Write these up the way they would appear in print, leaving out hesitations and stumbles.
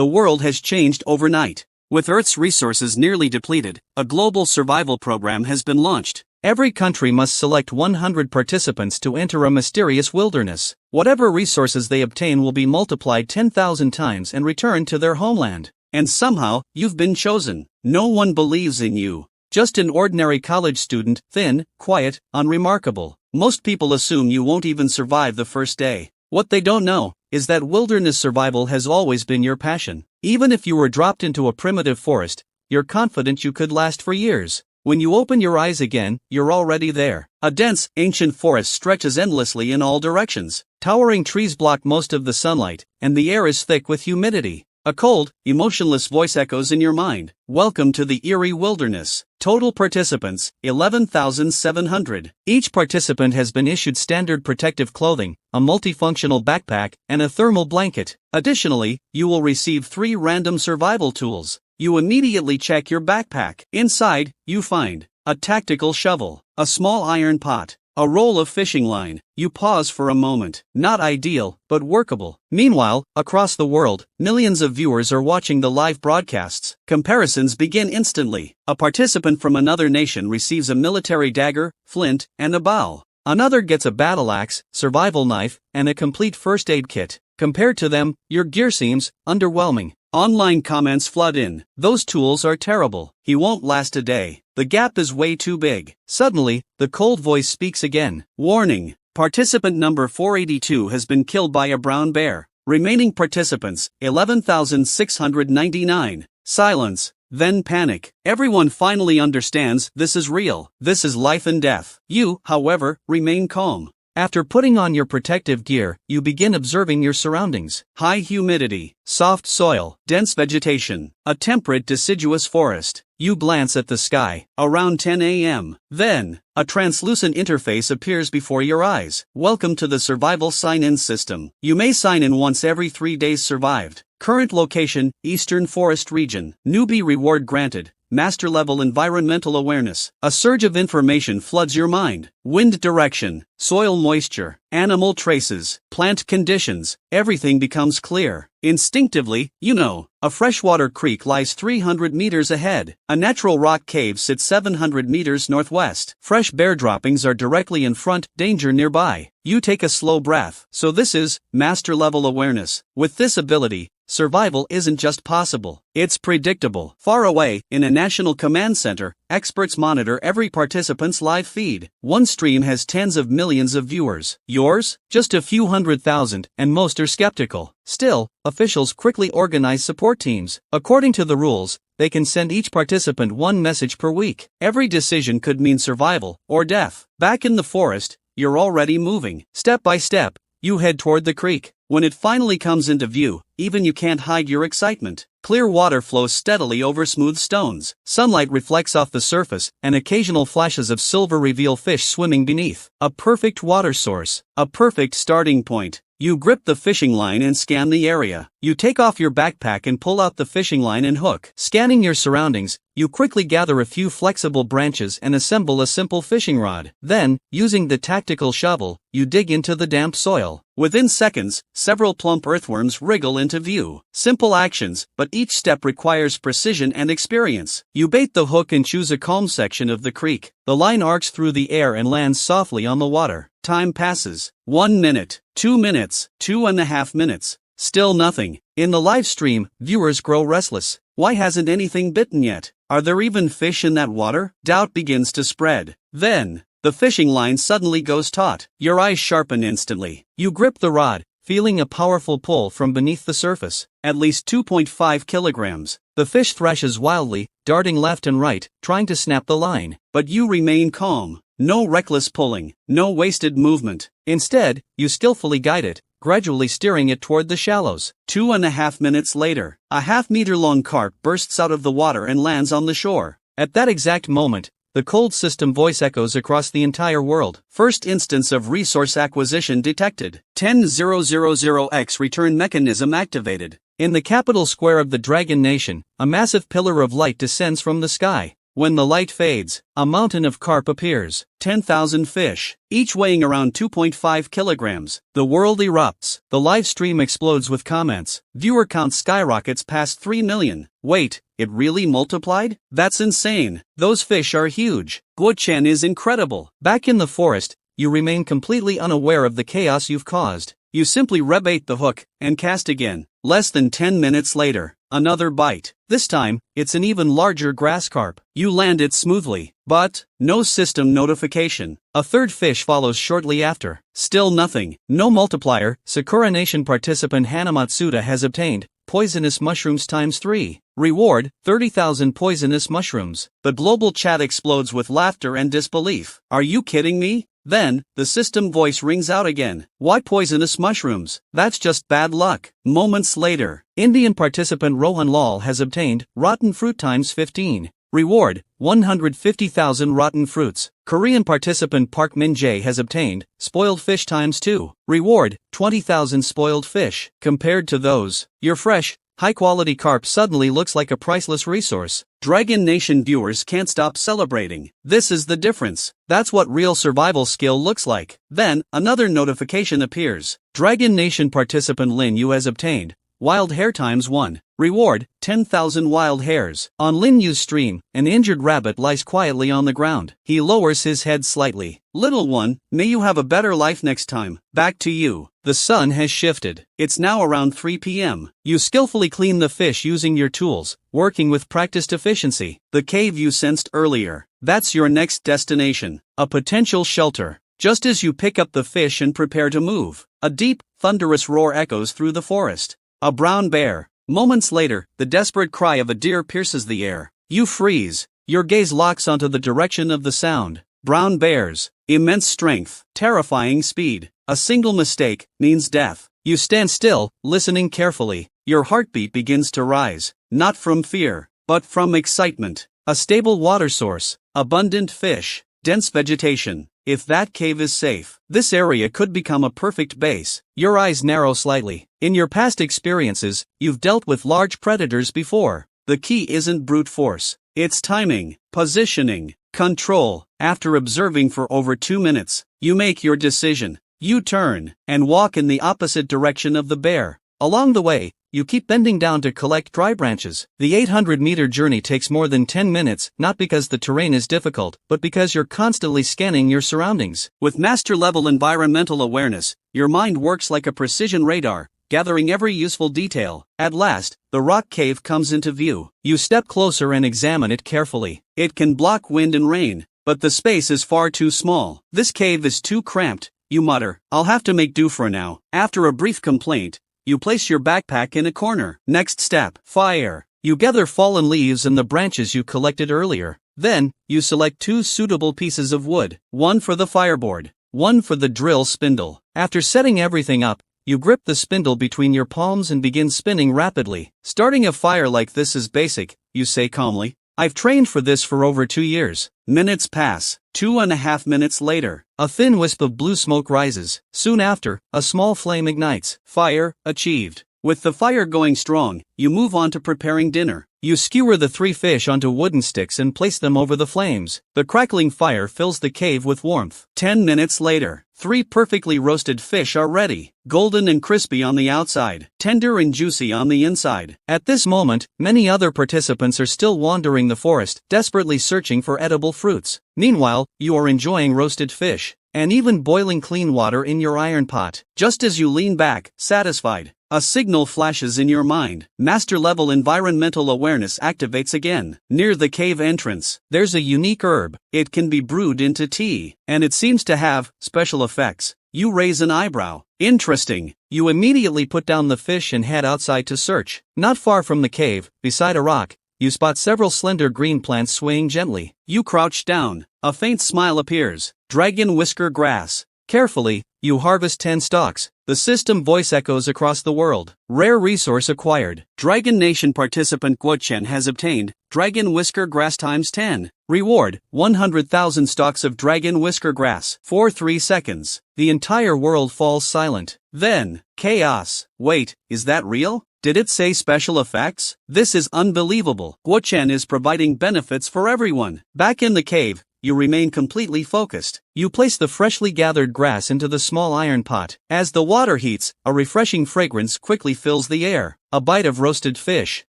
the world has changed overnight. With Earth's resources nearly depleted, a global survival program has been launched. Every country must select 100 participants to enter a mysterious wilderness. Whatever resources they obtain will be multiplied 10,000 times and returned to their homeland. And somehow, you've been chosen. No one believes in you. Just an ordinary college student, thin, quiet, unremarkable. Most people assume you won't even survive the first day. What they don't know is that wilderness survival has always been your passion. Even if you were dropped into a primitive forest, you're confident you could last for years. When you open your eyes again, you're already there. A dense, ancient forest stretches endlessly in all directions. Towering trees block most of the sunlight, and the air is thick with humidity. A cold, emotionless voice echoes in your mind. Welcome to the eerie wilderness. Total participants, 11,700. Each participant has been issued standard protective clothing, a multifunctional backpack, and a thermal blanket. Additionally, you will receive 3 random survival tools. You immediately check your backpack. Inside, you find a tactical shovel, a small iron pot, a roll of fishing line. You pause for a moment. Not ideal, but workable. Meanwhile, across the world, millions of viewers are watching the live broadcasts. Comparisons begin instantly. A participant from another nation receives a military dagger, flint, and a bow. Another gets a battle axe, survival knife, and a complete first aid kit. Compared to them, your gear seems underwhelming. Online comments flood in. Those tools are terrible. He won't last a day. The gap is way too big. Suddenly, the cold voice speaks again. Warning. Participant number 482 has been killed by a brown bear. Remaining participants, 11,699. Silence. Then panic. Everyone finally understands this is real. This is life and death. You, however, remain calm. After putting on your protective gear, you begin observing your surroundings. High humidity, soft soil, dense vegetation, a temperate deciduous forest. You glance at the sky, around 10 a.m. Then, a translucent interface appears before your eyes. Welcome to the survival sign-in system. You may sign in once every 3 days survived. Current location, Eastern Forest Region. Newbie reward granted. Master level environmental awareness. A surge of information floods your mind. Wind direction, soil moisture, animal traces, plant conditions, everything becomes clear. Instinctively, you know, a freshwater creek lies 300 meters ahead. A natural rock cave sits 700 meters northwest. Fresh bear droppings are directly in front, danger nearby. You take a slow breath. So this is master level awareness. With this ability, survival isn't just possible, it's predictable. Far away, in a national command center, experts monitor every participant's live feed. One stream has tens of millions of viewers. Yours? Just a few 100,000, and most are skeptical. Still, officials quickly organize support teams. According to the rules, they can send each participant 1 message per week. Every decision could mean survival or death. Back in the forest, you're already moving. Step by step, you head toward the creek. When it finally comes into view, even you can't hide your excitement. Clear water flows steadily over smooth stones. Sunlight reflects off the surface, and occasional flashes of silver reveal fish swimming beneath. A perfect water source. A perfect starting point. You grip the fishing line and scan the area. You take off your backpack and pull out the fishing line and hook. Scanning your surroundings, you quickly gather a few flexible branches and assemble a simple fishing rod. Then, using the tactical shovel, you dig into the damp soil. Within seconds, several plump earthworms wriggle into view. Simple actions, but each step requires precision and experience. You bait the hook and choose a calm section of the creek. The line arcs through the air and lands softly on the water. Time passes. 1 minute, 2 minutes, 2.5 minutes. Still nothing. In the live stream, viewers grow restless. Why hasn't anything bitten yet? Are there even fish in that water? Doubt begins to spread. Then, the fishing line suddenly goes taut. Your eyes sharpen instantly. You grip the rod, feeling a powerful pull from beneath the surface. At least 2.5 kilograms. The fish thrashes wildly, darting left and right, trying to snap the line. But you remain calm. No reckless pulling, no wasted movement. Instead, you skillfully guide it, gradually steering it toward the shallows. 2.5 minutes later, a half-meter-long carp bursts out of the water and lands on the shore. At that exact moment, the cold system voice echoes across the entire world. First instance of resource acquisition detected. 10000X return mechanism activated. In the capital square of the Dragon Nation, a massive pillar of light descends from the sky. When the light fades, a mountain of carp appears. 10,000 fish, each weighing around 2.5 kilograms. The world erupts. The live stream explodes with comments. Viewer count skyrockets past 3 million. Wait, it really multiplied? That's insane. Those fish are huge. Guochen is incredible. Back in the forest, you remain completely unaware of the chaos you've caused. You simply rebait the hook and cast again. Less than 10 minutes later, another bite. This time, it's an even larger grass carp. You land it smoothly, but no system notification. A third fish follows shortly after. Still nothing. No multiplier. Sakura Nation participant Hana Matsuda has obtained poisonous mushrooms ×3. Reward, 30,000 poisonous mushrooms. The global chat explodes with laughter and disbelief. Are you kidding me? Then, the system voice rings out again. Why poisonous mushrooms? That's just bad luck. Moments later, Indian participant Rohan Lal has obtained rotten fruit ×15. Reward, 150,000 rotten fruits. Korean participant Park Min Jae has obtained spoiled fish ×2. Reward, 20,000 spoiled fish. Compared to those, your fresh, high-quality carp suddenly looks like a priceless resource. Dragon Nation viewers can't stop celebrating. This is the difference. That's what real survival skill looks like. Then, another notification appears. Dragon Nation participant Lin Yu has obtained wild hare ×1. Reward, 10,000 wild hares. On Lin Yu's stream, an injured rabbit lies quietly on the ground. He lowers his head slightly. Little one, may you have a better life next time. Back to you. The sun has shifted. It's now around 3 p.m. You skillfully clean the fish using your tools, working with practiced efficiency. The cave you sensed earlier. That's your next destination. A potential shelter. Just as you pick up the fish and prepare to move, a deep, thunderous roar echoes through the forest. A brown bear. Moments later, the desperate cry of a deer pierces the air. You freeze. Your gaze locks onto the direction of the sound. Brown bears. Immense strength. Terrifying speed. A single mistake means death. You stand still, listening carefully. Your heartbeat begins to rise. Not from fear, but from excitement. A stable water source. Abundant fish. Dense vegetation. If that cave is safe, this area could become a perfect base. Your eyes narrow slightly. In your past experiences, you've dealt with large predators before. The key isn't brute force. It's timing, positioning, control. After observing for over 2 minutes, you make your decision. You turn and walk in the opposite direction of the bear. Along the way, you keep bending down to collect dry branches. The 800-meter journey takes more than 10 minutes, not because the terrain is difficult, but because you're constantly scanning your surroundings. With master-level environmental awareness, your mind works like a precision radar, gathering every useful detail. At last, the rock cave comes into view. You step closer and examine it carefully. It can block wind and rain, but the space is far too small. This cave is too cramped, you mutter. I'll have to make do for now. After a brief complaint, you place your backpack in a corner. Next step, fire. You gather fallen leaves and the branches you collected earlier. Then, you select 2 suitable pieces of wood, one for the fireboard, one for the drill spindle. After setting everything up, you grip the spindle between your palms and begin spinning rapidly. Starting a fire like this is basic, you say calmly. I've trained for this for over 2 years. Minutes pass. 2.5 minutes later, a thin wisp of blue smoke rises. Soon after, a small flame ignites. Fire achieved. With the fire going strong, you move on to preparing dinner. You skewer the 3 fish onto wooden sticks and place them over the flames. The crackling fire fills the cave with warmth. 10 minutes later, 3 perfectly roasted fish are ready. Golden and crispy on the outside, tender and juicy on the inside. At this moment, many other participants are still wandering the forest, desperately searching for edible fruits. Meanwhile, you are enjoying roasted fish, and even boiling clean water in your iron pot. Just as you lean back, satisfied, a signal flashes in your mind. Master-level environmental awareness activates again. Near the cave entrance, there's a unique herb. It can be brewed into tea, and it seems to have special effects. You raise an eyebrow. Interesting. You immediately put down the fish and head outside to search. Not far from the cave, beside a rock, you spot several slender green plants swaying gently. You crouch down. A faint smile appears. Dragon whisker grass. Carefully, you harvest 10 stalks. The system voice echoes across the world. Rare resource acquired. Dragon Nation participant Guochen has obtained Dragon Whisker Grass ×10. Reward, 100,000 stalks of Dragon Whisker Grass. For 3 seconds, the entire world falls silent. Then, chaos. Wait, is that real? Did it say special effects? This is unbelievable. Guochen is providing benefits for everyone. Back in the cave, you remain completely focused. You place the freshly gathered grass into the small iron pot. As the water heats, a refreshing fragrance quickly fills the air. A bite of roasted fish,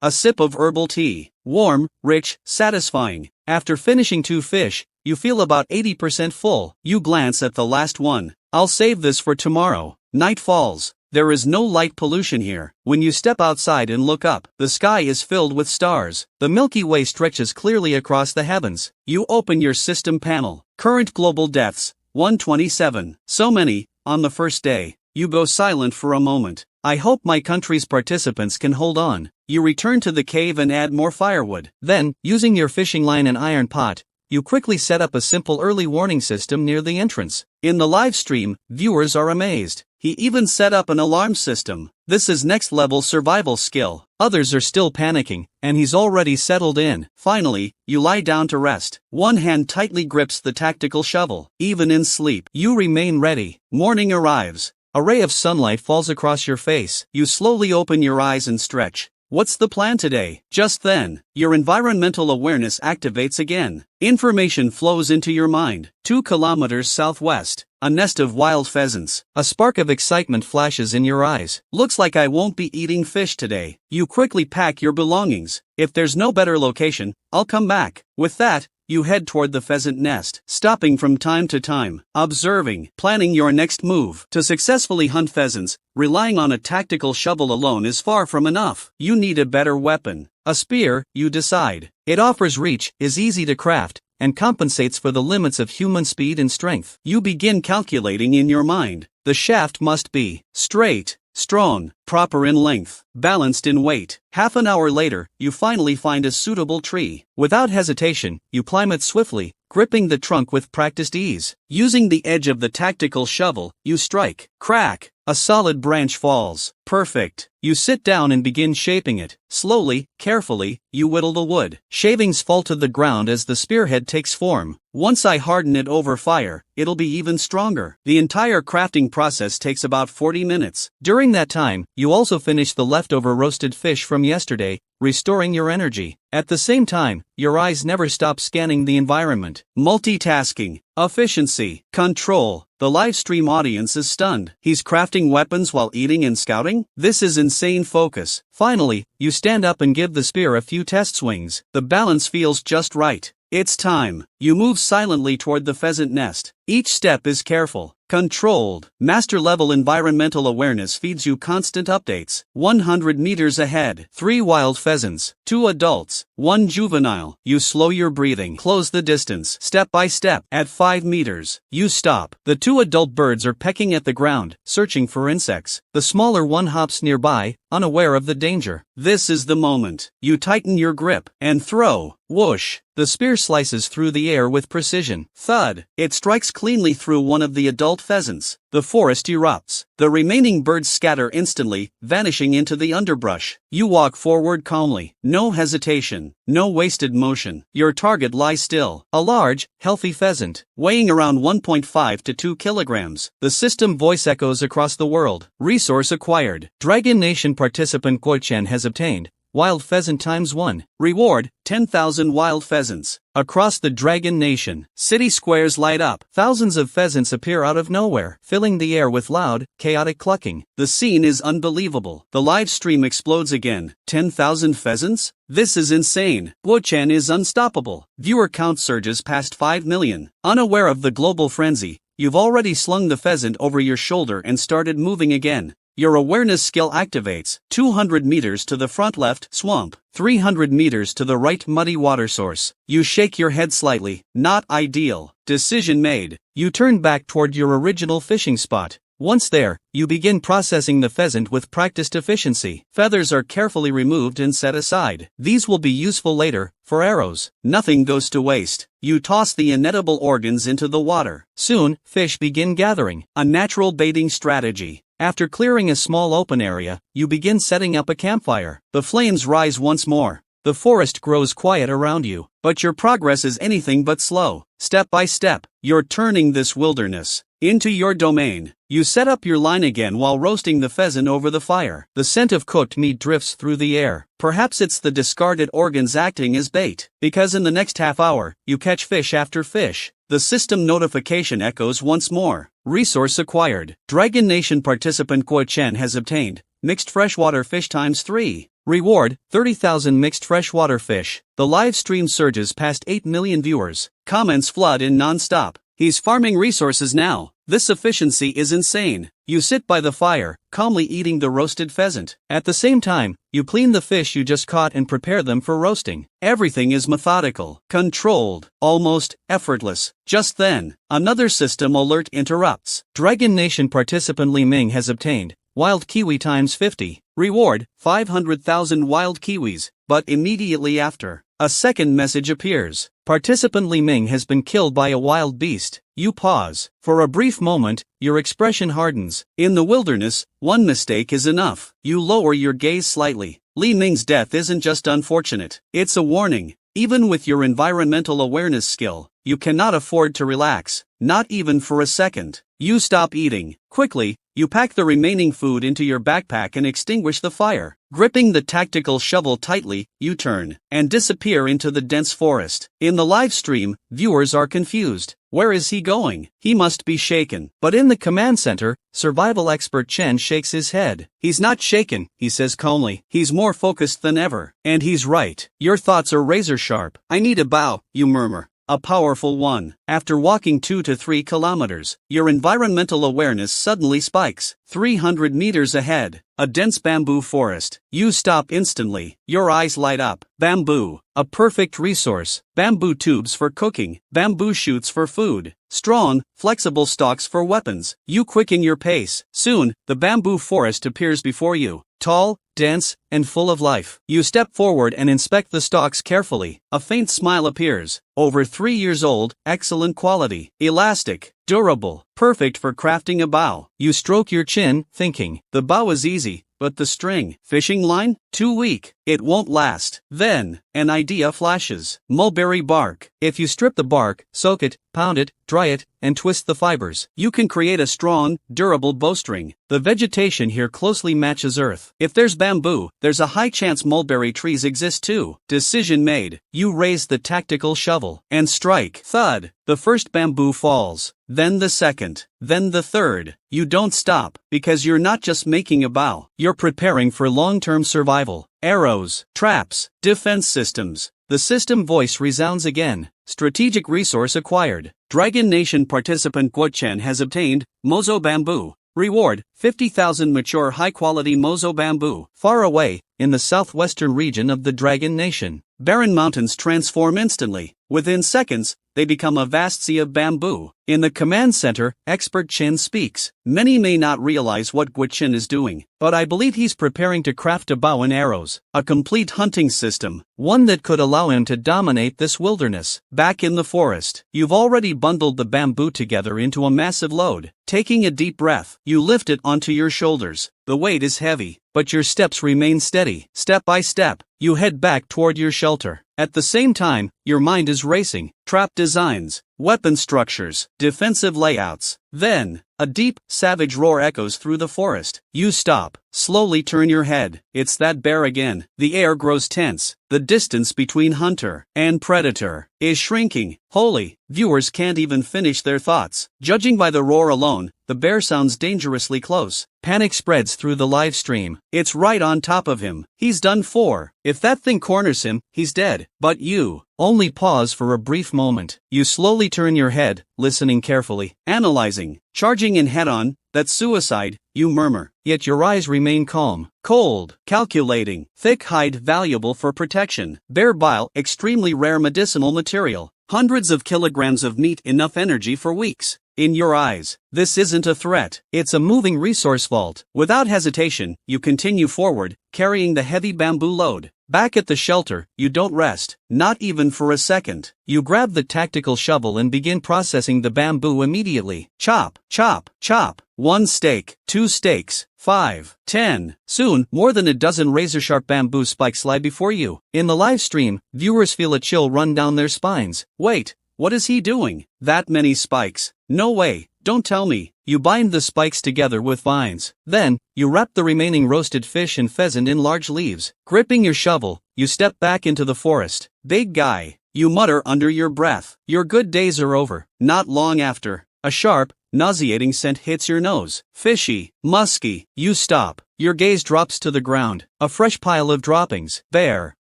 a sip of herbal tea. Warm, rich, satisfying. After finishing 2 fish, you feel about 80% full. You glance at the last one. I'll save this for tomorrow. Night falls. There is no light pollution here. When you step outside and look up, the sky is filled with stars. The Milky Way stretches clearly across the heavens. You open your system panel. Current global deaths, 127. So many, on the first day. You go silent for a moment. I hope my country's participants can hold on. You return to the cave and add more firewood. Then, using your fishing line and iron pot, you quickly set up a simple early warning system near the entrance. In the live stream, viewers are amazed. He even set up an alarm system. This is next level survival skill. Others are still panicking, and he's already settled in. Finally, you lie down to rest. One hand tightly grips the tactical shovel. Even in sleep, you remain ready. Morning arrives. A ray of sunlight falls across your face. You slowly open your eyes and stretch. What's the plan today? Just then, your environmental awareness activates again. Information flows into your mind. 2 kilometers southwest, a nest of wild pheasants. A spark of excitement flashes in your eyes. Looks like I won't be eating fish today. You quickly pack your belongings. If there's no better location, I'll come back. With that, you head toward the pheasant nest, stopping from time to time, observing, planning your next move. To successfully hunt pheasants, relying on a tactical shovel alone is far from enough. You need a better weapon. A spear, you decide. It offers reach, is easy to craft, and compensates for the limits of human speed and strength. You begin calculating in your mind. The shaft must be straight, strong, proper in length, balanced in weight. Half an hour later, you finally find a suitable tree. Without hesitation, you climb it swiftly, gripping the trunk with practiced ease. Using the edge of the tactical shovel, you strike. Crack! A solid branch falls. Perfect. You sit down and begin shaping it. Slowly, carefully, you whittle the wood. Shavings fall to the ground as the spearhead takes form. Once I harden it over fire, it'll be even stronger. The entire crafting process takes about 40 minutes. During that time, you also finish the leftover roasted fish from yesterday, restoring your energy. At the same time, your eyes never stop scanning the environment. Multitasking, efficiency, control. The live stream audience is stunned. He's crafting weapons while eating and scouting? This is insane focus. Finally, you stand up and give the spear a few test swings. The balance feels just right. It's time. You move silently toward the pheasant nest. Each step is careful, controlled. Master-level environmental awareness feeds you constant updates. 100 meters ahead, 3 wild pheasants, 2 adults, 1 juvenile. You slow your breathing, close the distance, step by step. At 5 meters, you stop. The 2 adult birds are pecking at the ground, searching for insects. The smaller one hops nearby, unaware of the danger. This is the moment. You tighten your grip and throw. Whoosh! The spear slices through the air with precision. Thud! It strikes cleanly through one of the adult pheasants. The forest erupts. The remaining birds scatter instantly, vanishing into the underbrush. You walk forward calmly. No hesitation. No wasted motion. Your target lies still. A large, healthy pheasant, weighing around 1.5 to 2 kilograms. The system voice echoes across the world. Resource acquired. Dragon Nation participant Guochen has obtained wild pheasant ×1. Reward, 10,000 wild pheasants. Across the Dragon Nation, city squares light up. Thousands of pheasants appear out of nowhere, filling the air with loud, chaotic clucking. The scene is unbelievable. The live stream explodes again. 10,000 pheasants? This is insane. Guochen is unstoppable. Viewer count surges past 5 million. Unaware of the global frenzy, you've already slung the pheasant over your shoulder and started moving again. Your awareness skill activates. 200 meters to the front, left, swamp. 300 meters to the right, muddy water source. You shake your head slightly. Not ideal. Decision made. You turn back toward your original fishing spot. Once there, you begin processing the pheasant with practiced efficiency. Feathers are carefully removed and set aside. These will be useful later, for arrows. Nothing goes to waste. You toss the inedible organs into the water. Soon, fish begin gathering. A natural baiting strategy. After clearing a small open area, you begin setting up a campfire. The flames rise once more. The forest grows quiet around you, but your progress is anything but slow. Step by step, you're turning this wilderness into your domain. You set up your line again while roasting the pheasant over the fire. The scent of cooked meat drifts through the air. Perhaps it's the discarded organs acting as bait, because in the next half hour, you catch fish after fish. The system notification echoes once more. Resource acquired. Dragon Nation participant Guo Chen has obtained mixed freshwater fish times 3. Reward, 30,000 mixed freshwater fish. The live stream surges past 8 million viewers. Comments flood in non-stop. He's farming resources now. This efficiency is insane. You sit by the fire, calmly eating the roasted pheasant. At the same time, you clean the fish you just caught and prepare them for roasting. Everything is methodical, controlled, almost effortless. Just then, another system alert interrupts. Dragon Nation participant Li Ming has obtained wild kiwi times 50. Reward, 500,000 wild kiwis. But immediately after, a second message appears. Participant Li Ming has been killed by a wild beast. You pause. For a brief moment, your expression hardens. In the wilderness, one mistake is enough. You lower your gaze slightly. Li Ming's death isn't just unfortunate, it's a warning. Even with your environmental awareness skill, you cannot afford to relax, not even for a second. You stop eating. Quickly, you pack the remaining food into your backpack and extinguish the fire. Gripping the tactical shovel tightly, you turn and disappear into the dense forest. In the live stream, viewers are confused. Where is he going? He must be shaken. But in the command center, survival expert Chen shakes his head. He's not shaken, he says calmly. He's more focused than ever. And he's right. Your thoughts are razor sharp. I need a bow, you murmur. A powerful one. After walking 2 to 3 kilometers, your environmental awareness suddenly spikes. 300 meters ahead, a dense bamboo forest. You stop instantly. Your eyes light up. Bamboo, a perfect resource. Bamboo tubes for cooking. Bamboo shoots for food. Strong, flexible stalks for weapons. You quicken your pace. Soon, the bamboo forest appears before you. Tall, dense, and full of life. You step forward and inspect the stalks carefully. A faint smile appears. Over 3 years old, excellent quality. Elastic, durable, perfect for crafting a bow. You stroke your chin, thinking, the bow is easy, but the string, fishing line, too weak. It won't last. Then, an idea flashes. Mulberry bark. If you strip the bark, soak it, pound it, dry it, and twist the fibers, you can create a strong, durable bowstring. The vegetation here closely matches earth. If there's bamboo, there's a high chance mulberry trees exist too. Decision made. You raise the tactical shovel and strike. Thud. The first bamboo falls. Then the second. Then the third. You don't stop, because you're not just making a bow. You're preparing for long-term survival. Arrows, traps, defense systems. The system voice resounds again. Strategic resource acquired. Dragon Nation participant Guo Chen has obtained Mozo bamboo. Reward, 50,000 mature high-quality Mozo bamboo. Far away, in the southwestern region of the Dragon Nation, barren mountains transform instantly. Within seconds, they become a vast sea of bamboo. In the command center, expert Chen speaks. Many may not realize what Guo Chen is doing, but I believe he's preparing to craft a bow and arrows, a complete hunting system, one that could allow him to dominate this wilderness. Back in the forest, you've already bundled the bamboo together into a massive load. Taking a deep breath, you lift it onto your shoulders. The weight is heavy, but your steps remain steady. Step by step, you head back toward your shelter. At the same time, your mind is racing. Trap designs, weapon structures, defensive layouts. Then, a deep, savage roar echoes through the forest. You stop, slowly turn your head. It's that bear again. The air grows tense. The distance between hunter and predator is shrinking. Holy, viewers can't even finish their thoughts. Judging by the roar alone, the bear sounds dangerously close. Panic spreads through the live stream. It's right on top of him. He's done for. If that thing corners him, he's dead. But you only pause for a brief moment. You slowly turn your head, listening carefully, analyzing, charging in head-on. That's suicide, you murmur. Yet your eyes remain calm, cold, calculating. Thick hide valuable for protection. Bear bile, extremely rare medicinal material. Hundreds of kilograms of meat, enough energy for weeks. In your eyes, this isn't a threat. It's a moving resource vault. Without hesitation, you continue forward, carrying the heavy bamboo load. Back at the shelter, you don't rest, not even for a second. You grab the tactical shovel and begin processing the bamboo immediately. Chop, chop, chop. 1 steak, 2 steaks, 5, 10. Soon, more than a dozen razor-sharp bamboo spikes lie before you. In the live stream, viewers feel a chill run down their spines. Wait, what is he doing? That many spikes? No way, Don't tell me. You bind the spikes together with vines. Then, you wrap the remaining roasted fish and pheasant in large leaves. Gripping your shovel, you step back into the forest. Big guy, you mutter under your breath. Your good days are over. Not long after, a sharp, nauseating scent hits your nose. Fishy, musky. You stop. Your gaze drops to the ground. A fresh pile of droppings. Bear.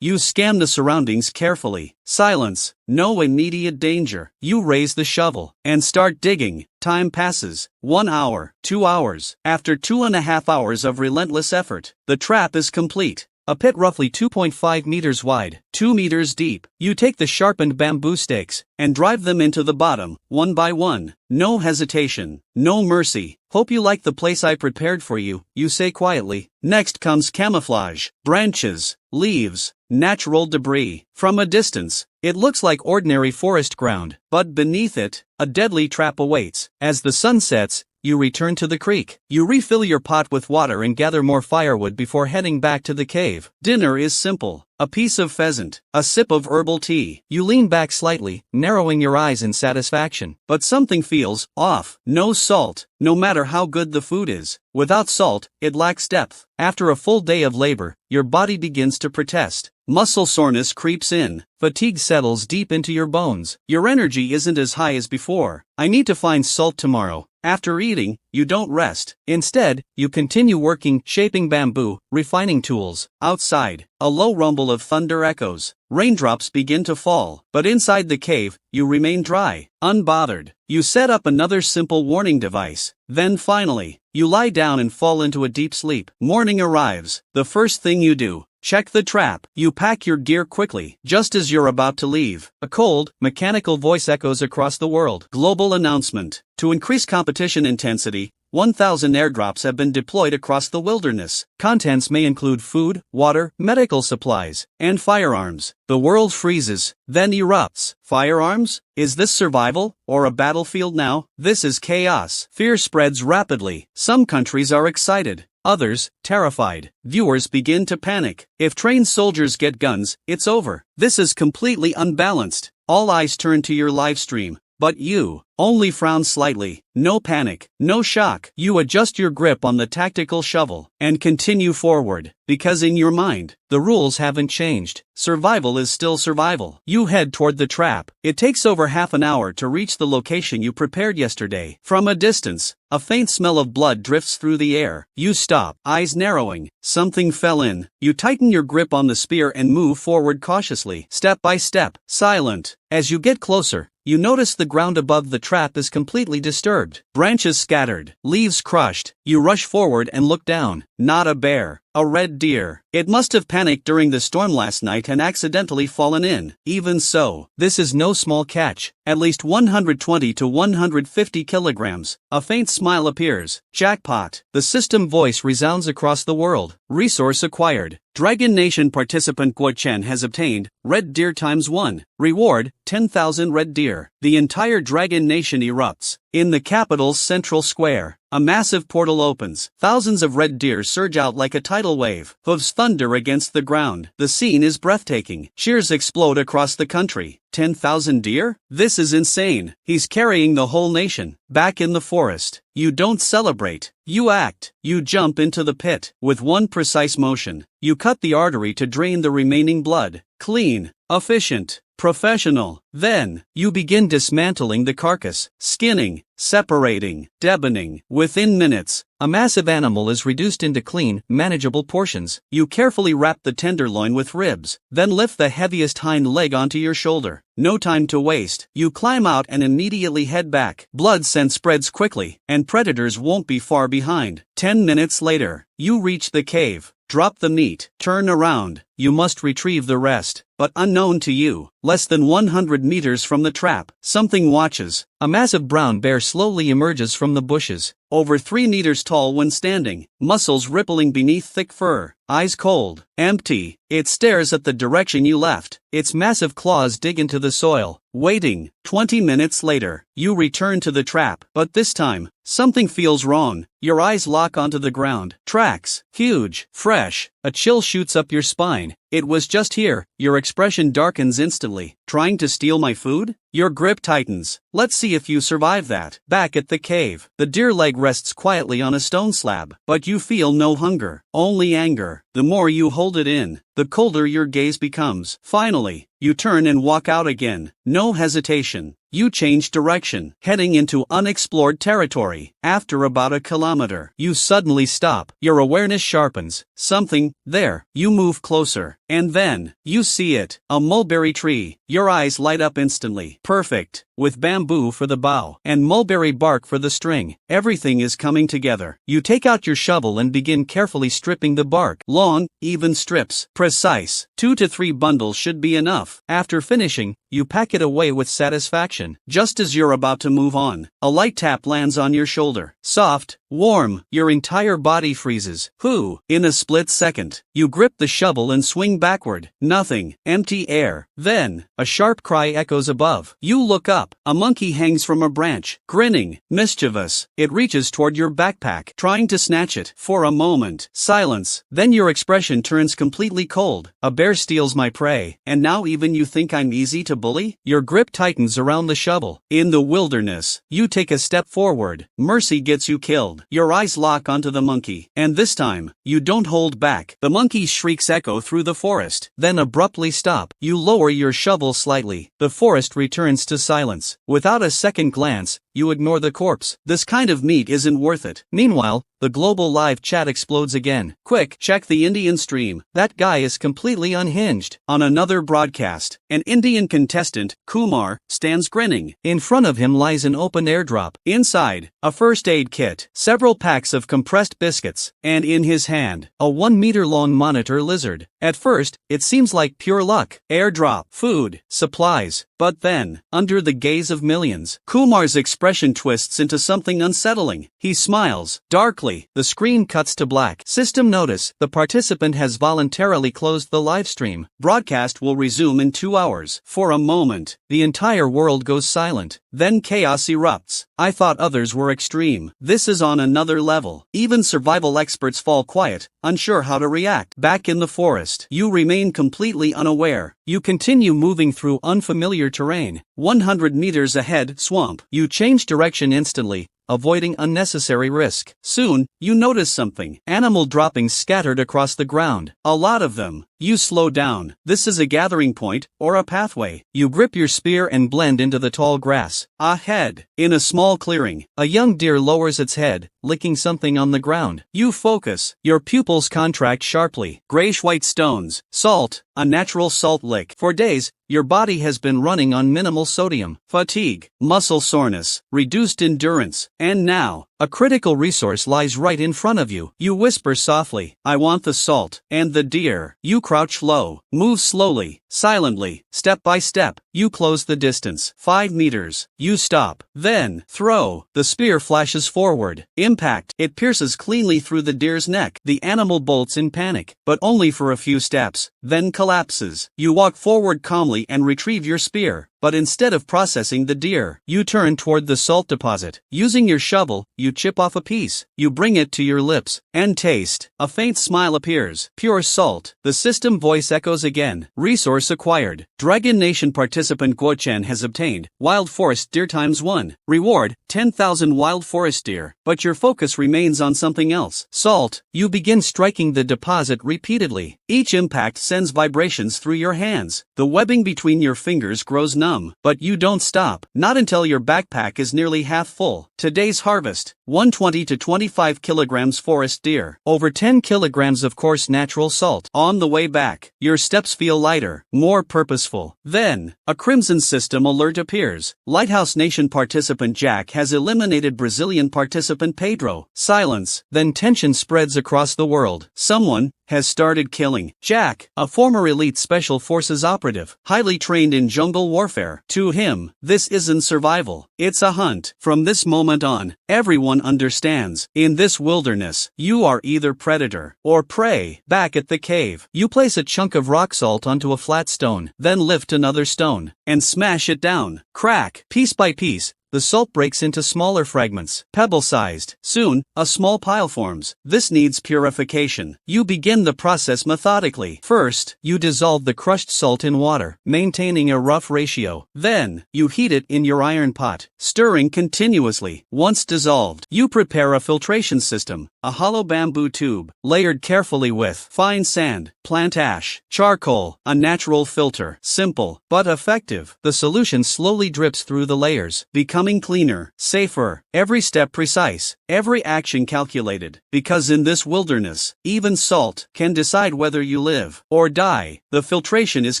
You scan the surroundings carefully. Silence. No immediate danger. You raise the shovel and start digging. Time passes. 1 hour. 2 hours. After 2.5 hours of relentless effort, the trap is complete. A pit roughly 2.5 meters wide, 2 meters deep. You take the sharpened bamboo stakes and drive them into the bottom, one by one. No hesitation, no mercy. Hope you like the place I prepared for you, you say quietly. Next comes camouflage, branches, leaves, natural debris. From a distance, it looks like ordinary forest ground, but beneath it, a deadly trap awaits. As the sun sets, you return to the creek. You refill your pot with water and gather more firewood before heading back to the cave. Dinner is simple. A piece of pheasant, a sip of herbal tea. You lean back slightly, narrowing your eyes in satisfaction. But something feels off. No salt, no matter how good the food is. Without salt, it lacks depth. After a full day of labor, your body begins to protest. Muscle soreness creeps in. Fatigue settles deep into your bones. Your energy isn't as high as before. I need to find salt tomorrow. After eating, you don't rest. Instead, you continue working, shaping bamboo, refining tools. Outside, a low rumble of thunder echoes. Raindrops begin to fall, but inside the cave, you remain dry, unbothered. You set up another simple warning device. Then finally, you lie down and fall into a deep sleep. Morning arrives. The first thing you do, check the trap. You pack your gear quickly. Just as you're about to leave, a cold, mechanical voice echoes across the world. Global announcement. To increase competition intensity, 1,000 airdrops have been deployed across the wilderness. Contents may include food, water, medical supplies, and firearms. The world freezes, then erupts. Firearms? Is this survival, or a battlefield now? This is chaos. Fear spreads rapidly. Some countries are excited. Others, terrified. Viewers begin to panic. If trained soldiers get guns, it's over. This is completely unbalanced. All eyes turn to your live stream. But you only frown slightly. No panic, no shock. You adjust your grip on the tactical shovel and continue forward, because in your mind, the rules haven't changed. Survival is still survival. You head toward the trap. It takes over half an hour to reach the location you prepared yesterday. From a distance, a faint smell of blood drifts through the air. You stop, eyes narrowing. Something fell in. You tighten your grip on the spear and move forward cautiously, step by step, silent. As you get closer, you notice the ground above the trap is completely disturbed. Branches scattered, leaves crushed. You rush forward and look down. Not a bear, a red deer. It must have panicked during the storm last night and accidentally fallen in. Even so, this is no small catch. At least 120 to 150 kilograms. A faint smile appears. Jackpot. The system voice resounds across the world. Resource acquired. Dragon Nation participant Guo Chen has obtained red deer ×1. Reward, 10,000 red deer. The entire Dragon Nation erupts. In the capital's central square, a massive portal opens. Thousands of red deer surge out like a tidal wave. Hooves thunder against the ground. The scene is breathtaking. Cheers explode across the country. 10,000 deer? This is insane. He's carrying the whole nation. Back in the forest, you don't celebrate. You act. You jump into the pit. With one precise motion, you cut the artery to drain the remaining blood. Clean, efficient, professional. Then, you begin dismantling the carcass, skinning, separating, deboning. Within minutes, a massive animal is reduced into clean, manageable portions. You carefully wrap the tenderloin with ribs, then lift the heaviest hind leg onto your shoulder. No time to waste. You climb out and immediately head back. Blood scent spreads quickly, and predators won't be far behind. 10 minutes later, you reach the cave. Drop the meat. Turn around. You must retrieve the rest. But unknown to you, less than 100 meters from the trap, something watches. A massive brown bear slowly emerges from the bushes. Over 3 meters tall when standing, muscles rippling beneath thick fur, eyes cold, empty. It stares at the direction you left. Its massive claws dig into the soil, waiting. 20 minutes later, you return to the trap. But this time, something feels wrong. Your eyes lock onto the ground. Tracks. Huge. Fresh. A chill shoots up your spine. It was just here. Your expression darkens instantly. Trying to steal my food? Your grip tightens. Let's see if you survive that. Back at the cave, the deer leg rests quietly on a stone slab, but you feel no hunger, only anger. The more you hold it in, the colder your gaze becomes. Finally, you turn and walk out again. No hesitation. You change direction, heading into unexplored territory. After about a kilometer, you suddenly stop. Your awareness sharpens. Something, there. You move closer. And then, you see it. A mulberry tree. Your eyes light up instantly. Perfect. With bamboo for the bough and mulberry bark for the string, everything is coming together. You take out your shovel and begin carefully stripping the bark. Long, even strips. Precise. 2 to 3 bundles should be enough. After finishing, you pack it away with satisfaction. Just as you're about to move on, a light tap lands on your shoulder. Soft, warm, your entire body freezes. Whew! In a split second, you grip the shovel and swing backward. Nothing. Empty air. Then, a sharp cry echoes above. You look up. A monkey hangs from a branch, grinning, mischievous. It reaches toward your backpack, trying to snatch it. For a moment, silence. Then your expression turns completely cold. A bear steals my prey, and now even you think I'm easy to bully? Your grip tightens around the shovel. In the wilderness, you take a step forward. Mercy gets you killed. Your eyes lock onto the monkey, and this time, you don't hold back. The monkey's shrieks echo through the forest, then abruptly stop. You lower your shovel slightly. The forest returns to silence. Without a second glance, you ignore the corpse. This kind of meat isn't worth it. Meanwhile, the global live chat explodes again. Quick, check the Indian stream. That guy is completely unhinged. On another broadcast, an Indian contestant, Kumar, stands grinning. In front of him lies an open airdrop. Inside, a first aid kit, several packs of compressed biscuits, and in his hand, a 1-meter-long monitor lizard. At first, it seems like pure luck. Airdrop, food, supplies. But then, under the gaze of millions, Kumar's expression twists into something unsettling. He smiles. Darkly, the screen cuts to black. System notice, the participant has voluntarily closed the live stream. Broadcast will resume in 2 hours. For a moment, the entire world goes silent. Then chaos erupts. I thought others were extreme. This is on another level. Even survival experts fall quiet, unsure how to react. Back in the forest, you remain completely unaware. You continue moving through unfamiliar terrain. 100 meters ahead, swamp. You change direction instantly, avoiding unnecessary risk. Soon, you notice something. Animal droppings scattered across the ground. A lot of them. You slow down. This is a gathering point, or a pathway. You grip your spear and blend into the tall grass. Ahead, in a small clearing, a young deer lowers its head, licking something on the ground. You focus. Your pupils contract sharply. Grayish-white stones. Salt. A natural salt lick. For days, your body has been running on minimal sodium. Fatigue, muscle soreness, reduced endurance. And now, a critical resource lies right in front of you. You whisper softly, I want the salt. And the deer. You crouch low, move slowly, silently, step by step. You close the distance. 5 meters. You stop. Then, throw. The spear flashes forward. Impact. It pierces cleanly through the deer's neck. The animal bolts in panic, but only for a few steps, then collapses. You walk forward calmly and retrieve your spear. But instead of processing the deer, you turn toward the salt deposit. Using your shovel, you chip off a piece. You bring it to your lips and taste. A faint smile appears. Pure salt. The system voice echoes again. Resource acquired. Dragon Nation participant Guochen has obtained wild forest deer ×1. Reward, 10,000 wild forest deer. But your focus remains on something else. Salt. You begin striking the deposit repeatedly. Each impact sends vibrations through your hands. The webbing between your fingers grows numb. But you don't stop. Not until your backpack is nearly half full. Today's harvest, 120 to 25 kilograms forest deer. Over 10 kilograms of coarse natural salt. On the way back, your steps feel lighter, more purposeful. Then, a crimson system alert appears. Lighthouse Nation participant Jack has eliminated Brazilian participant Pedro. Silence. Then tension spreads across the world. Someone has started killing Jack, a former elite special forces operative, highly trained in jungle warfare. To him, this isn't survival, it's a hunt. From this moment on, everyone understands. In this wilderness, you are either predator or prey. Back at the cave, you place a chunk of rock salt onto a flat stone, then lift another stone and smash it down. Crack. Piece by piece, the salt breaks into smaller fragments, pebble-sized. Soon, a small pile forms. This needs purification. You begin the process methodically. First, you dissolve the crushed salt in water, maintaining a rough ratio. Then, you heat it in your iron pot, stirring continuously. Once dissolved, you prepare a filtration system, a hollow bamboo tube, layered carefully with fine sand, plant ash, charcoal, a natural filter. Simple, but effective. The solution slowly drips through the layers, becoming cleaner, safer, every step precise, every action calculated. Because in this wilderness, even salt can decide whether you live or die. The filtration is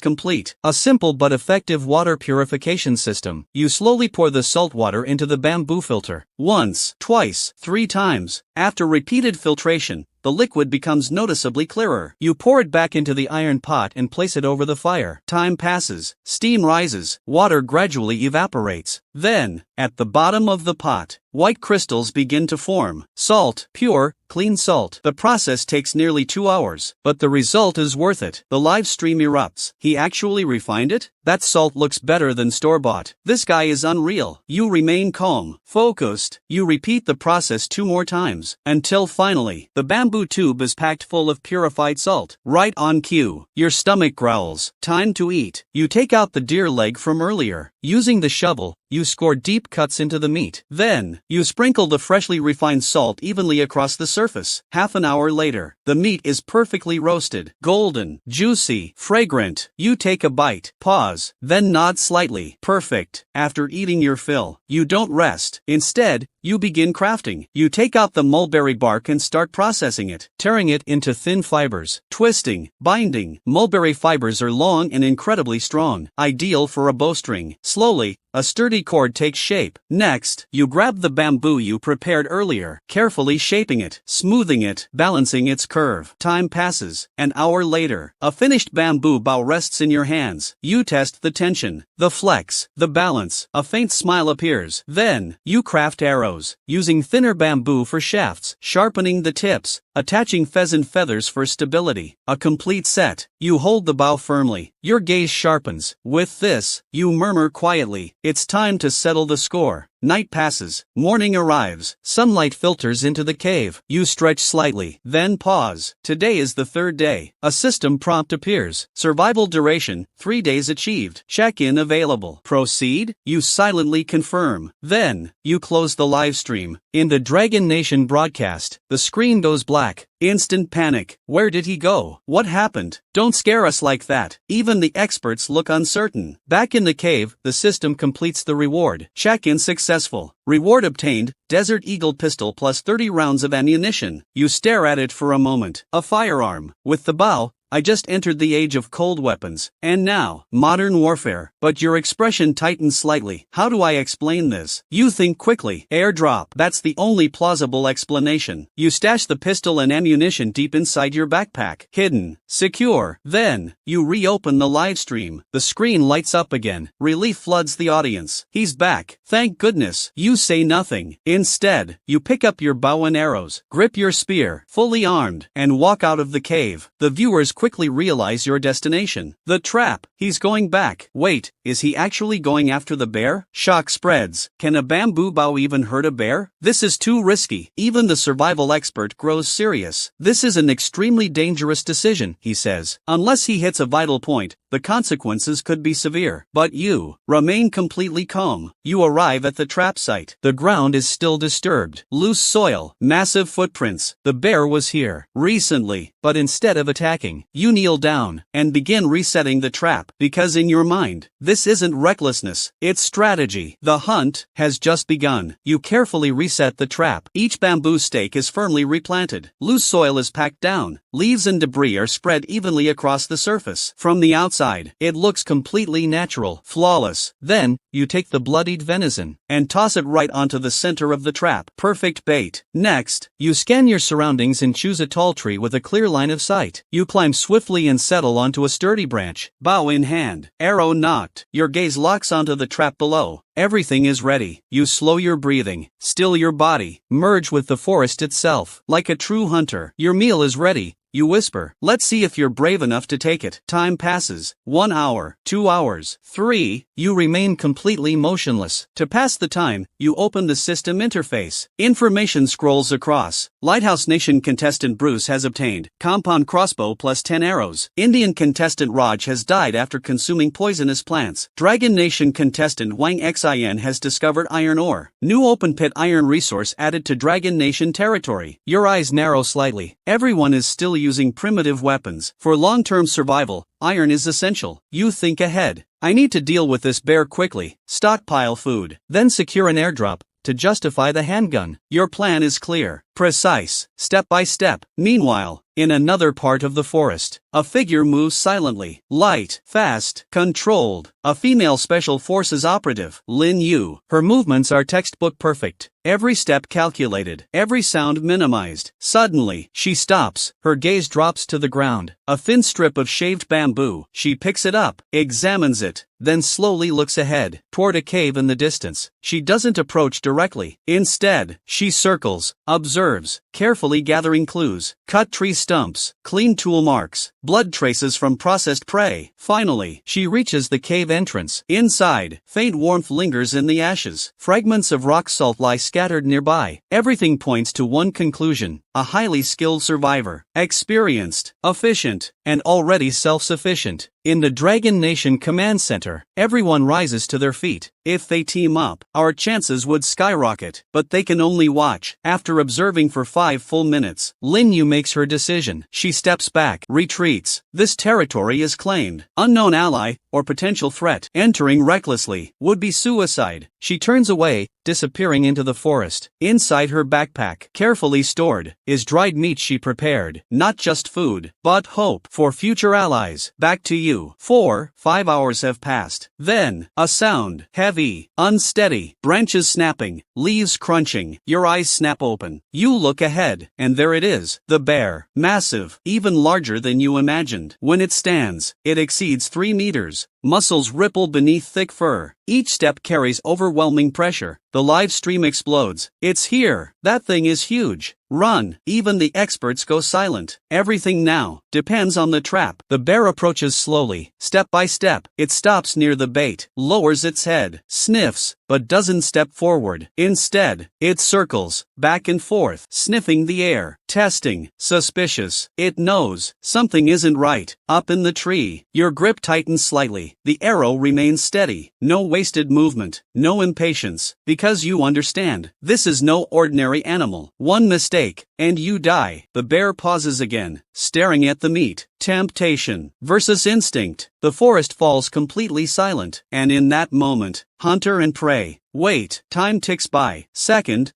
complete. A simple but effective water purification system. You slowly pour the salt water into the bamboo filter. Once, twice, 3 times. After repeated filtration, the liquid becomes noticeably clearer. You pour it back into the iron pot and place it over the fire. Time passes, steam rises, water gradually evaporates. Then, at the bottom of the pot, white crystals begin to form. Salt, pure, clean salt. The process takes nearly 2 hours, but the result is worth it. The live stream erupts. He actually refined it? That salt looks better than store-bought. This guy is unreal. You remain calm, focused. You repeat the process 2 more times, until finally, the bamboo tube is packed full of purified salt. Right on cue. Your stomach growls. Time to eat. You take out the deer leg from earlier. Using the shovel, you score deep cuts into the meat. Then, you sprinkle the freshly refined salt evenly across the surface. Half an hour later, the meat is perfectly roasted, golden, juicy, fragrant. You take a bite, pause, then nod slightly. Perfect. After eating your fill, you don't rest. Instead, you begin crafting. You take out the mulberry bark and start processing it, tearing it into thin fibers, twisting, binding. Mulberry fibers are long and incredibly strong, ideal for a bowstring. Slowly, a sturdy cord takes shape. Next, you grab the bamboo you prepared earlier, carefully shaping it, smoothing it, balancing its curve. Time passes. An hour later, a finished bamboo bow rests in your hands. You test the tension, the flex, the balance. A faint smile appears. Then, you craft arrows, using thinner bamboo for shafts, sharpening the tips, attaching pheasant feathers for stability. A complete set. You hold the bow firmly. Your gaze sharpens. With this, you murmur quietly, "It's time to settle the score." Night passes, morning arrives, sunlight filters into the cave. You stretch slightly, then pause. Today is the 3rd day. A system prompt appears. Survival duration, 3 days achieved. Check-in available. Proceed? You silently confirm. Then, you close the live stream. In the Dragon Nation broadcast, the screen goes black. Instant panic. Where did he go? What happened? Don't scare us like that. Even the experts look uncertain. Back in the cave, the system completes the reward. Check-in successful. Reward obtained, Desert Eagle pistol plus 30 rounds of ammunition. You stare at it for a moment. A firearm. With the bow, I just entered the age of cold weapons, and now, modern warfare. But your expression tightens slightly. How do I explain this? You think quickly. Airdrop. That's the only plausible explanation. You stash the pistol and ammunition deep inside your backpack. Hidden. Secure. Then, you reopen the live stream. The screen lights up again. Relief floods the audience. He's back. Thank goodness. You say nothing. Instead, you pick up your bow and arrows, grip your spear, fully armed, and walk out of the cave. The viewers quickly realize your destination. The trap. He's going back. Wait, is he actually going after the bear? Shock spreads. Can a bamboo bow even hurt a bear? This is too risky. Even the survival expert grows serious. This is an extremely dangerous decision, he says. Unless he hits a vital point, the consequences could be severe. But you remain completely calm. You arrive at the trap site. The ground is still disturbed. Loose soil, massive footprints. The bear was here recently, but instead of attacking, you kneel down and begin resetting the trap, because in your mind, this isn't recklessness, it's strategy. The hunt has just begun. You carefully reset the trap. Each bamboo stake is firmly replanted. Loose soil is packed down. Leaves and debris are spread evenly across the surface. From the outside, it looks completely natural, flawless. Then, you take the bloodied venison and toss it right onto the center of the trap. Perfect bait. Next, you scan your surroundings and choose a tall tree with a clear line of sight. You climb swiftly and settle onto a sturdy branch, bow in hand, arrow nocked. Your gaze locks onto the trap below. Everything is ready. You slow your breathing, still your body, merge with the forest itself. Like a true hunter, your meal is ready. You whisper, let's see if you're brave enough to take it. Time passes. 1 hour, 2 hours, 3. You remain completely motionless. To pass the time, you open the system interface. Information scrolls across. Lighthouse Nation contestant Bruce has obtained compound crossbow plus 10 arrows. Indian contestant Raj has died after consuming poisonous plants. Dragon Nation contestant Wang Xin has discovered iron ore. New open pit iron resource added to Dragon Nation territory. Your eyes narrow slightly. Everyone is still using primitive weapons. For long-term survival, iron is essential. You think ahead. I need to deal with this bear quickly. Stockpile food. Then secure an airdrop to justify the handgun. Your plan is clear, precise, step by step. Meanwhile, in another part of the forest, a figure moves silently, light, fast, controlled. A female special forces operative, Lin Yu. Her movements are textbook perfect. Every step calculated, every sound minimized. Suddenly, she stops. Her gaze drops to the ground. A thin strip of shaved bamboo. She picks it up, examines it, then slowly looks ahead, toward a cave in the distance. She doesn't approach directly. Instead, she circles, observes, carefully gathering clues. Cut tree stumps, clean tool marks, blood traces from processed prey. Finally, she reaches the cave entrance. Inside, faint warmth lingers in the ashes. Fragments of rock salt lie scattered nearby. Everything points to one conclusion: a highly skilled survivor, experienced, efficient, and already self-sufficient. In the Dragon Nation Command Center, everyone rises to their feet. If they team up, our chances would skyrocket, but they can only watch. After observing for 5 full minutes, Lin Yu makes her decision. She steps back, retreats. This territory is claimed. Unknown ally, or potential threat. Entering recklessly would be suicide. She turns away, disappearing into the forest. Inside her backpack, carefully stored, is dried meat she prepared. Not just food, but hope for future allies. Back to you. 5 hours have passed. Then, a sound. Heavy, unsteady, branches snapping, leaves crunching. Your eyes snap open. You look ahead, and there it is. The bear. Massive, even larger than you imagined. When it stands, it exceeds 3 meters. Muscles ripple beneath thick fur. Each step carries overwhelming pressure. The live stream explodes. It's here. That thing is huge. Run. Even the experts go silent. Everything now depends on the trap. The bear approaches slowly, step by step. It stops near the bait, lowers its head, sniffs, but doesn't step forward. Instead, it circles, back and forth, sniffing the air, testing, suspicious. It knows something isn't right. Up in the tree, your grip tightens slightly. The arrow remains steady. No wasted movement, no impatience, because you understand, this is no ordinary animal. One mistake, and you die. The bear pauses again, staring at the meat. Temptation versus instinct. The forest falls completely silent, and in that moment, hunter and prey. Wait, time ticks by second.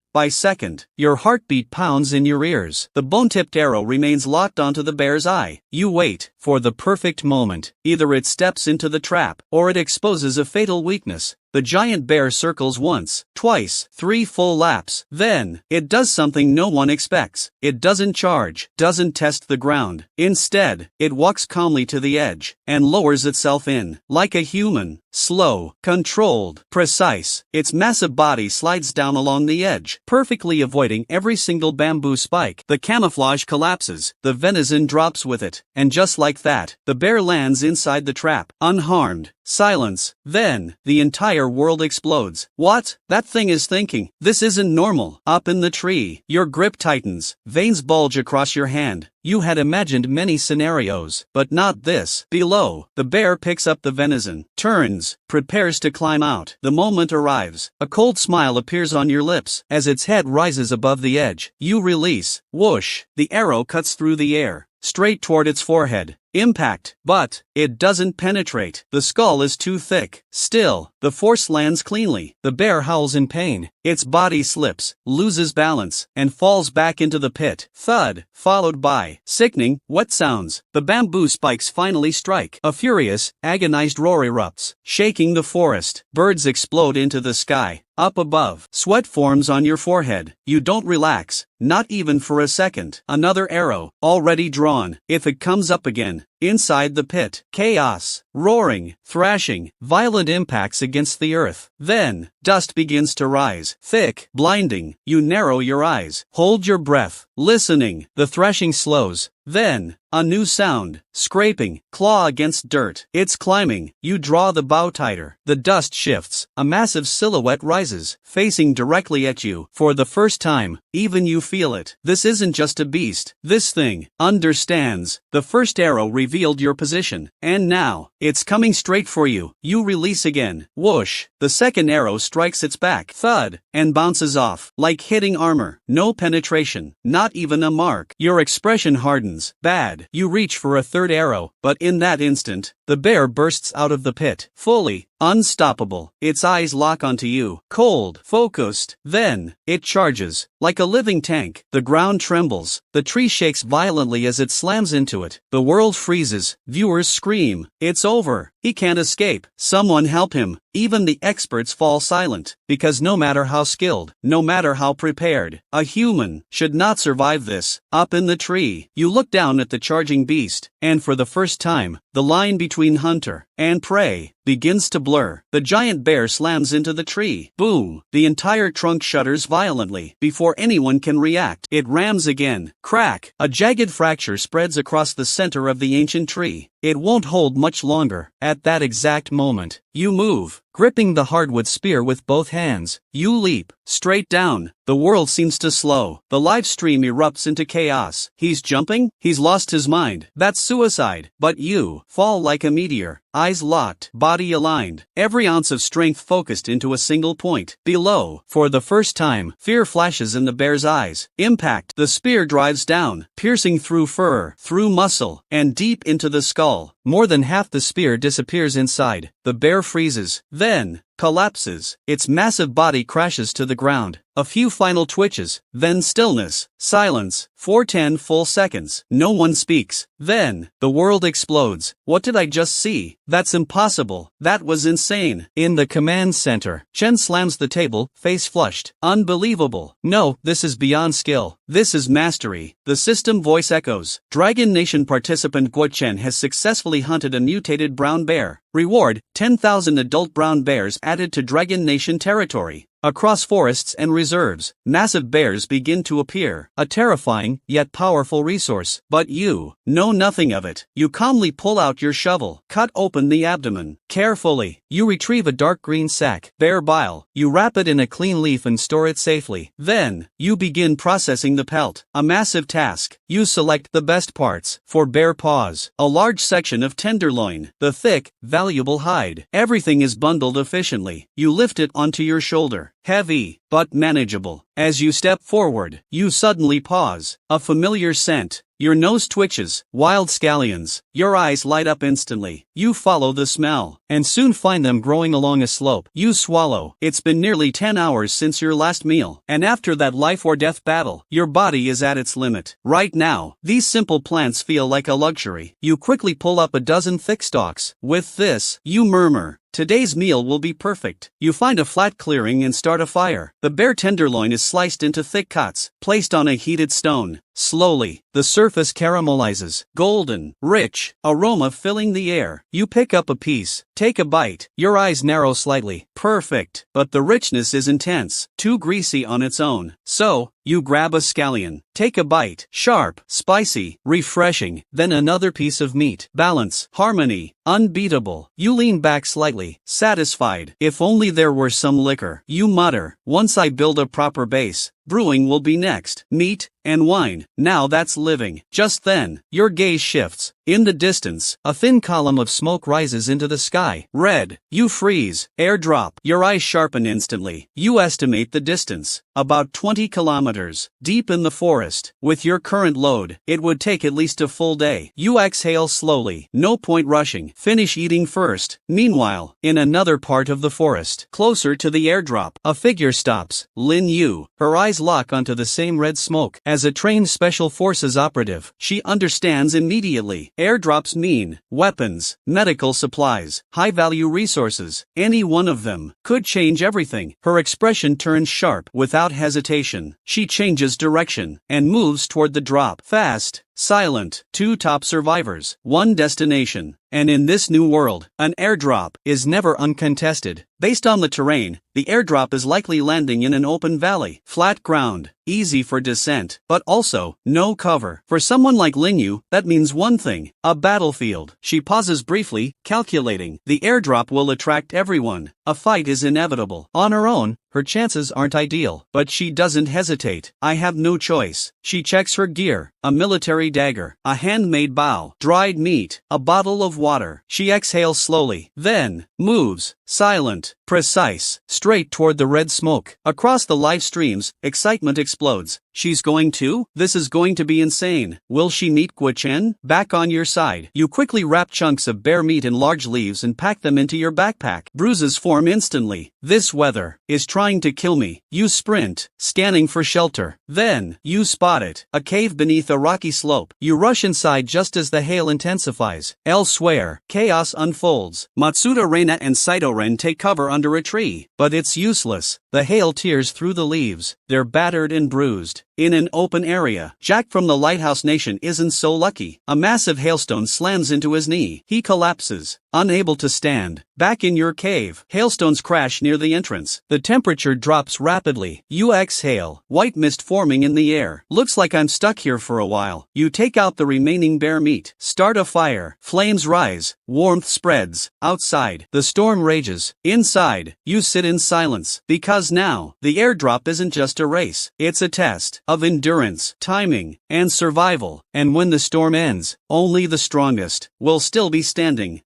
Your heartbeat pounds in your ears. The bone-tipped arrow remains locked onto the bear's eye. You wait for the perfect moment. Either it steps into the trap, or it exposes a fatal weakness. The giant bear circles once, twice, 3 full laps. Then, it does something no one expects. It doesn't charge, doesn't test the ground. Instead, it walks calmly to the edge, and lowers itself in. Like a human. Slow, controlled, precise. Its massive body slides down along the edge, perfectly avoiding every single bamboo spike. The camouflage collapses, the venison drops with it, and just like that, the bear lands inside the trap, unharmed. Silence. Then, the entire world explodes. What? That thing is thinking. This isn't normal. Up in the tree, your grip tightens, veins bulge across your hand. You had imagined many scenarios, but not this. Below, the bear picks up the venison, turns, prepares to climb out. The moment arrives. A cold smile appears on your lips. As its head rises above the edge, you release. Whoosh! The arrow cuts through the air, straight toward its forehead. Impact, but it doesn't penetrate. The skull is too thick. Still, the force lands cleanly. The bear howls in pain. Its body slips, loses balance, and falls back into the pit. Thud, followed by sickening, wet sounds. The bamboo spikes finally strike. A furious, agonized roar erupts, shaking the forest. Birds explode into the sky. Up above, sweat forms on your forehead. You don't relax, not even for a second. Another arrow, already drawn. If it comes up again, Inside the pit, chaos, roaring, thrashing, violent impacts against the earth. Then, dust begins to rise, thick, blinding. You narrow your eyes, hold your breath, listening. The thrashing slows. Then, a new sound, scraping, claw against dirt. It's climbing. You draw the bow tighter. The dust shifts. A massive silhouette rises, facing directly at you. For the first time, even you feel it. This isn't just a beast. This thing understands. The first arrow revealed your position, and now, it's coming straight for you. You release again. Whoosh. The second arrow strikes its back. Thud. And bounces off, like hitting armor. No penetration. Not even a mark. Your expression hardens. Bad. You reach for a third arrow, but in that instant, the bear bursts out of the pit, fully, unstoppable. Its eyes lock onto you, cold, focused. Then, it charges, like a living tank. The ground trembles. The tree shakes violently as it slams into it. The world freezes. Viewers scream. It's over. He can't escape. Someone help him. Even the experts fall silent, because no matter how skilled, no matter how prepared, a human should not survive this. Up in the tree, you look down at the charging beast, and for the first time, the line between hunter and prey begins to blur. The giant bear slams into the tree. Boom! The entire trunk shudders violently. Before anyone can react, it rams again. Crack! A jagged fracture spreads across the center of the ancient tree. It won't hold much longer. At that exact moment, you move, gripping the hardwood spear with both hands. You leap, straight down. The world seems to slow. The live stream erupts into chaos. He's jumping? He's lost his mind. That's suicide. But you fall like a meteor. Eyes locked, body aligned, every ounce of strength focused into a single point. Below, for the first time, fear flashes in the bear's eyes. Impact. The spear drives down, piercing through fur, through muscle, and deep into the skull. More than half the spear disappears inside. The bear freezes, then collapses. Its massive body crashes to the ground. A few final twitches, then stillness, silence, for 10 full seconds. No one speaks. Then, the world explodes. What did I just see? That's impossible. That was insane. In the command center, Chen slams the table, face flushed. Unbelievable. No, this is beyond skill. This is mastery. The system voice echoes. Dragon Nation participant Guo Chen has successfully hunted a mutated brown bear. Reward, 10,000 adult brown bears added to Dragon Nation territory. Across forests and reserves, massive bears begin to appear, a terrifying yet powerful resource. But you know nothing of it. You calmly pull out your shovel, cut open the abdomen. Carefully, you retrieve a dark green sack, bear bile. You wrap it in a clean leaf and store it safely. Then, you begin processing the pelt, a massive task. You select the best parts. For bear paws, a large section of tenderloin, the thick, valuable hide. Everything is bundled efficiently. You lift it onto your shoulder. Heavy, but manageable. As you step forward, you suddenly pause. A familiar scent. Your nose twitches. Wild scallions. Your eyes light up instantly. You follow the smell, and soon find them growing along a slope. You swallow. It's been nearly 10 hours since your last meal, and after that life or death battle, your body is at its limit. Right now, these simple plants feel like a luxury. You quickly pull up a dozen thick stalks. With this, you murmur, today's meal will be perfect. You find a flat clearing and start a fire. The bear tenderloin is sliced into thick cuts, placed on a heated stone. Slowly, the surface caramelizes, golden, rich, aroma filling the air. You pick up a piece, take a bite, your eyes narrow slightly. Perfect, but the richness is intense, too greasy on its own. So, you grab a scallion, take a bite, sharp, spicy, refreshing, then another piece of meat. Balance, harmony, unbeatable. You lean back slightly, satisfied. If only there were some liquor. You mutter, once I build a proper base, brewing will be next. Meat and wine, now that's living. Just then, your gaze shifts. In the distance, a thin column of smoke rises into the sky. Red. You freeze. Airdrop. Your eyes sharpen instantly. You estimate the distance. About 20 kilometers. Deep in the forest. With your current load, it would take at least a full day. You exhale slowly. No point rushing. Finish eating first. Meanwhile, in another part of the forest, closer to the airdrop, a figure stops. Lin Yu. Her eyes lock onto the same red smoke. As a trained special forces operative, she understands immediately. Airdrops mean weapons, medical supplies, high-value resources. Any one of them could change everything. Her expression turns sharp without hesitation. She changes direction and moves toward the drop. Fast, silent. 2 top survivors, 1 destination. And in this new world, an airdrop is never uncontested. Based on the terrain, the airdrop is likely landing in an open valley, flat ground, easy for descent, but also no cover. For someone like Linyu, that means one thing: a battlefield. She pauses briefly, calculating. The airdrop will attract everyone. A fight is inevitable. On her own, her chances aren't ideal, but she doesn't hesitate. I have no choice. She checks her gear: a military dagger, a handmade bow, dried meat, a bottle of water. She exhales slowly, then moves, silent, precise, straight toward the red smoke. Across the live streams, excitement explodes. She's going to? This is going to be insane. Will she meet Guo-chen? Back on your side, you quickly wrap chunks of bear meat in large leaves and pack them into your backpack. Bruises form instantly. This weather is trying to kill me. You sprint, scanning for shelter. Then, you spot it: a cave beneath a rocky slope. You rush inside just as the hail intensifies. Elsewhere, chaos unfolds. Matsuda Reina and Saito Ren take cover under a tree. But it's useless. The hail tears through the leaves. They're battered and bruised. In an open area, Jack from the Lighthouse Nation isn't so lucky. A massive hailstone slams into his knee. He collapses, unable to stand. Back in your cave, hailstones crash near the entrance. The temperature drops rapidly. You exhale, white mist forming in the air. Looks like I'm stuck here for a while. You take out the remaining bear meat, start a fire. Flames rise, warmth spreads. Outside, the storm rages. Inside, you sit in silence, because now, the airdrop isn't just a race. It's a test of endurance, timing, and survival. And when the storm ends, only the strongest will still be standing.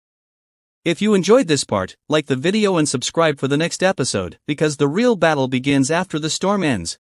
If you enjoyed this part, like the video and subscribe for the next episode, because the real battle begins after the storm ends.